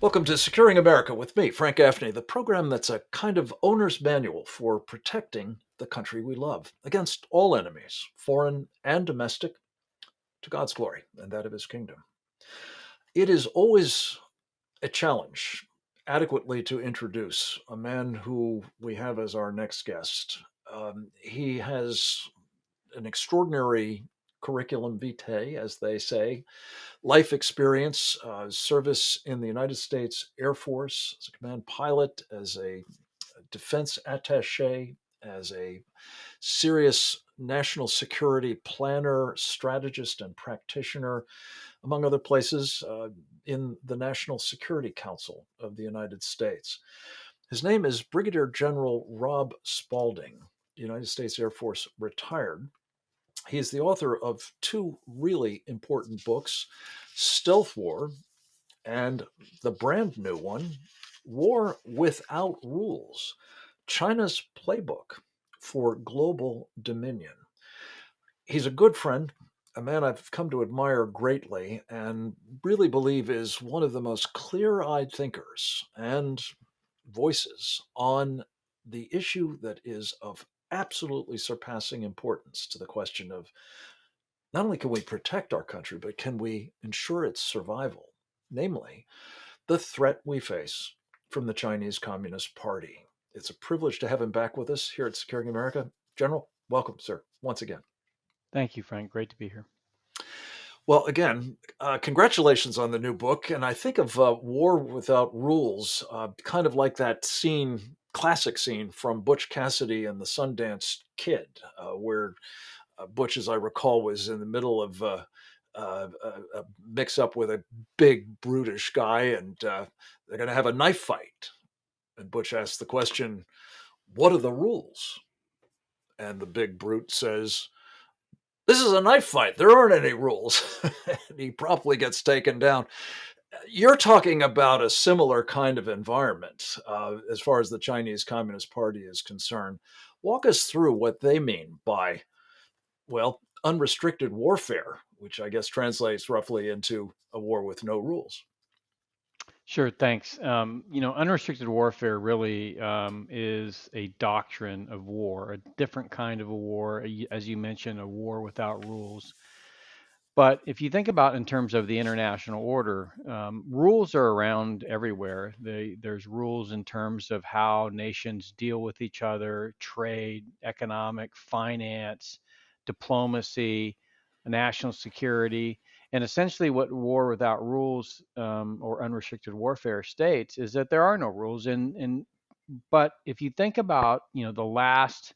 Welcome to Securing America with me, Frank Gaffney, the program that's a kind of owner's manual for protecting the country we love against all enemies, foreign and domestic, to God's glory and that of his kingdom. It is always a challenge adequately to introduce a man who we have as our next guest. He has an extraordinary curriculum vitae, as they say, life experience, service in the United States Air Force as a command pilot, as a defense attache, as a serious national security planner, strategist, and practitioner, among other places, in the National Security Council of the United States. His name is Brigadier General Rob Spalding, United States Air Force retired. He is the author of two really important books, Stealth War and the brand new one, War Without Rules, China's Playbook for Global Dominion. He's a good friend, a man I've come to admire greatly and really believe is one of the most clear eyed thinkers and voices on the issue that is of absolutely surpassing importance to the question of not only can we protect our country, but can we ensure its survival? Namely, the threat we face from the Chinese Communist Party. It's a privilege to have him back with us here at Securing America. General, welcome, sir, once again. Thank you, Frank. Great to be here. Well, again, congratulations on the new book. And I think of War Without Rules, kind of like that scene, classic scene from Butch Cassidy and the Sundance Kid, where Butch, as I recall, was in the middle of a mix up with a big, brutish guy, and they're going to have a knife fight. And Butch asks the question, "What are the rules?" And the big brute says, "This is a knife fight. There aren't any rules." And he promptly gets taken down. You're talking about a similar kind of environment as far as the Chinese Communist Party is concerned. Walk us through what they mean by, well, unrestricted warfare, which I guess translates roughly into a war with no rules. Sure, thanks. Unrestricted warfare really is a doctrine of war, a different kind of a war, as you mentioned, a war without rules. But if you think about in terms of the international order, rules are around everywhere. There's rules in terms of how nations deal with each other, trade, economic, finance, diplomacy, national security. And essentially, what war without rules or unrestricted warfare states is that there are no rules. But if you think about, the last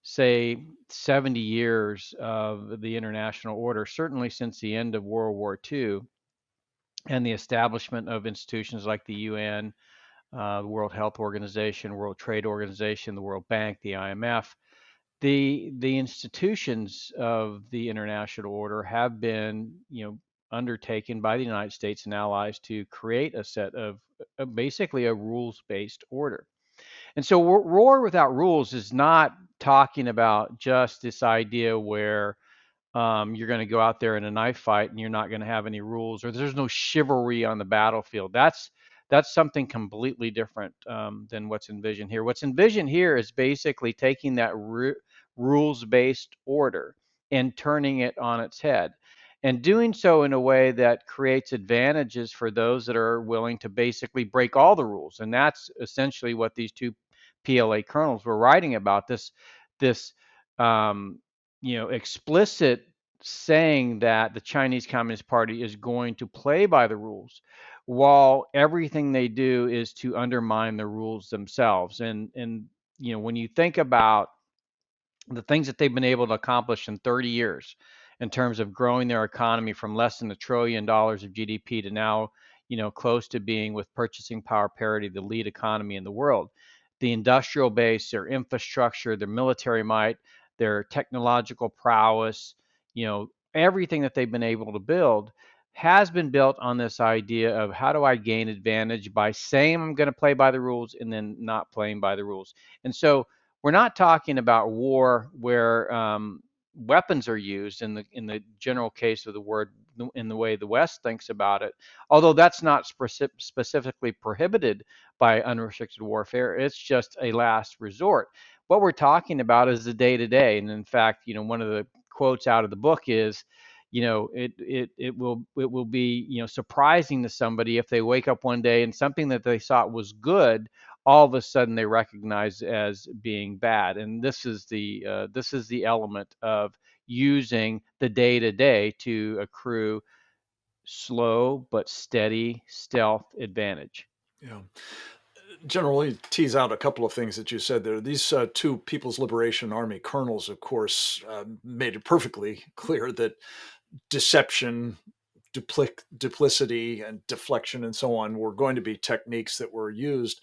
say 70 years of the international order, certainly since the end of World War II and the establishment of institutions like the UN, the World Health Organization, World Trade Organization, the World Bank, the IMF, the institutions of the international order have been, undertaken by the United States and allies to create a set of basically a rules-based order. And so war without rules is not talking about just this idea where you're going to go out there in a knife fight and you're not going to have any rules, or there's no chivalry on the battlefield. That's something completely different than what's envisioned here. What's envisioned here is basically taking that rules-based order and turning it on its head, and doing so in a way that creates advantages for those that are willing to basically break all the rules. And that's essentially what these two PLA colonels were writing about. This um, explicit saying that the Chinese Communist Party is going to play by the rules, while everything they do is to undermine the rules themselves. And when you think about the things that they've been able to accomplish in 30 years in terms of growing their economy from less than $1 trillion of GDP to now, close to being, with purchasing power parity, the lead economy in the world. The industrial base, their infrastructure, their military might, their technological prowess, everything that they've been able to build has been built on this idea of how do I gain advantage by saying I'm going to play by the rules and then not playing by the rules. And so we're not talking about war where weapons are used in the general case of the word in the way the West thinks about it. Although that's not specifically prohibited by unrestricted warfare, it's just a last resort. What we're talking about is the day to day, and in fact, one of the quotes out of the book is, it will be surprising to somebody if they wake up one day and something that they thought was good all of a sudden they recognize as being bad. And this is the element of using the day to day to accrue slow but steady stealth advantage. Yeah. Generally, tease out a couple of things that you said there. These two People's Liberation Army colonels, of course, made it perfectly clear that deception, duplicity, and deflection, and so on, were going to be techniques that were used.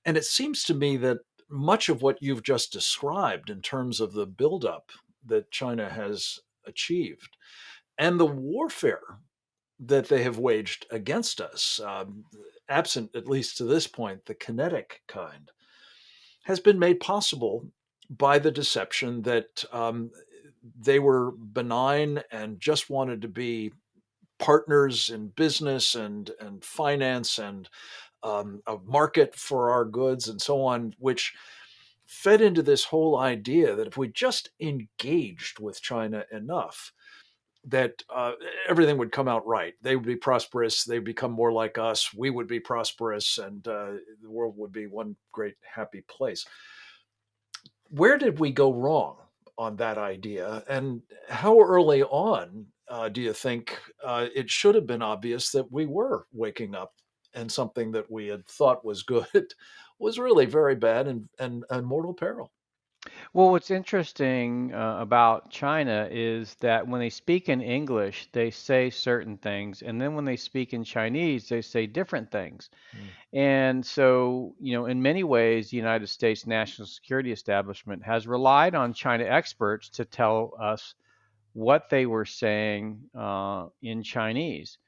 And it seems to me that much of what you've just described in terms of the buildup that China has achieved and the warfare that they have waged against us, absent at least to this point, the kinetic kind, has been made possible by the deception that they were benign and just wanted to be partners in business and finance and a market for our goods and so on, which fed into this whole idea that if we just engaged with China enough, that everything would come out right. They would be prosperous. They'd become more like us. We would be prosperous, and the world would be one great happy place. Where did we go wrong on that idea? And how early on do you think it should have been obvious that we were waking up and something that we had thought was good was really very bad and mortal peril? Well, what's interesting about China is that when they speak in English, they say certain things, and then when they speak in Chinese, they say different things. Mm. And so, in many ways, the United States national security establishment has relied on China experts to tell us what they were saying in Chinese.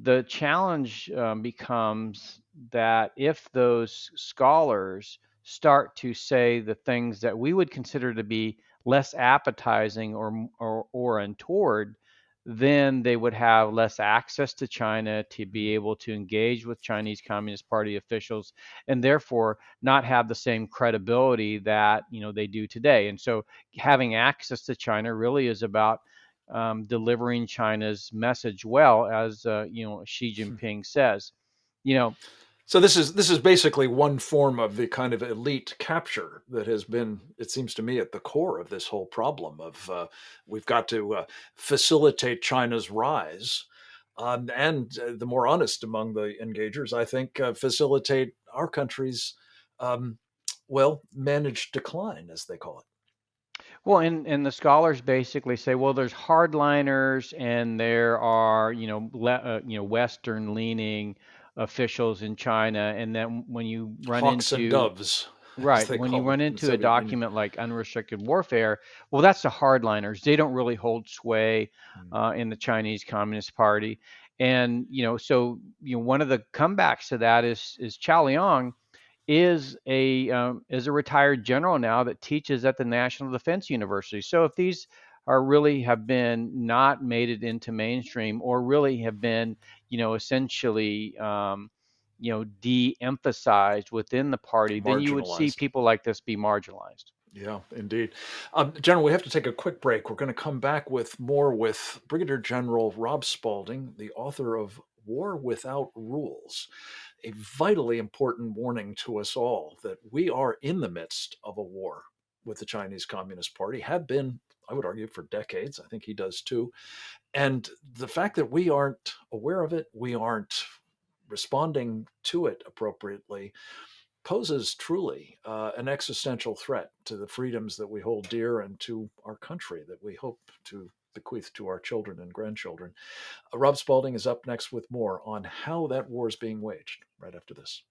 The challenge becomes that if those scholars start to say the things that we would consider to be less appetizing or untoward, then they would have less access to China to be able to engage with Chinese Communist Party officials, and therefore not have the same credibility that they do today. And so, having access to China really is about delivering China's message well, as Xi Hmm. Jinping says. You know, So this is basically one form of the kind of elite capture that has been, it seems to me, at the core of this whole problem of we've got to facilitate China's rise, and the more honest among the engagers, I think, facilitate our country's um, well managed decline, as they call it. well, and the scholars basically say, well, there's hardliners and there are Western leaning officials in China, and then when you run Hawks and into doves, as right, they when you call it run in the into a Soviet Union. document like unrestricted warfare, well, that's the hardliners. They don't really hold sway Mm. in the Chinese Communist Party, and so one of the comebacks to that is Chao Liang is a retired general now that teaches at the National Defense University. So if these are really have been not made it into mainstream or really have been, essentially, de-emphasized within the party, then you would see Marginalized. people like this be marginalized. Yeah, indeed. General, we have to take a quick break. We're going to come back with more with Brigadier General Rob Spalding, the author of War Without Rules, a vitally important warning to us all that we are in the midst of a war with the Chinese Communist Party, have been, I would argue, for decades. I think he does too. And the fact that we aren't aware of it, we aren't responding to it appropriately, poses truly an existential threat to the freedoms that we hold dear and to our country that we hope to bequeath to our children and grandchildren. Rob Spalding is up next with more on how that war is being waged right after this.